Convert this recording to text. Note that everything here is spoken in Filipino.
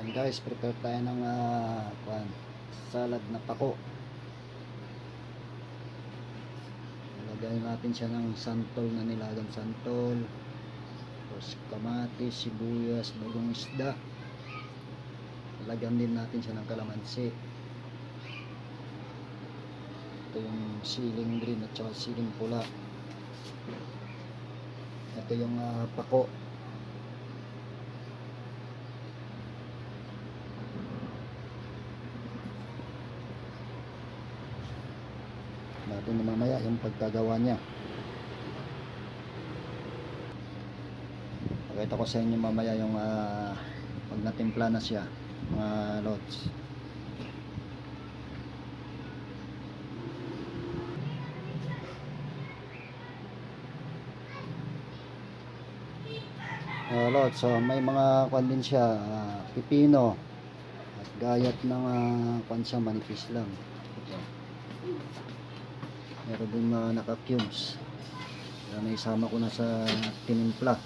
Ayan guys, prepare tayo ng salad na pako. Lagyan natin siya ng santol na nilagang santol, tapos kamatis, sibuyas, bagong isda. Lagyan din natin siya ng kalamansi. Ito yung siling green at saka siling pula. Ito yung pako. Natin na mamaya yung pagkagawa niya. Pakita ko sa inyo mamaya yung pag natimpla na siya, mga lods. Lods, so may mga kwan din siya, pipino at gayat ng kwan siya, manipis lang. Ito. Meron din mga naka-cubes. Naisama ko na sa tinimpla.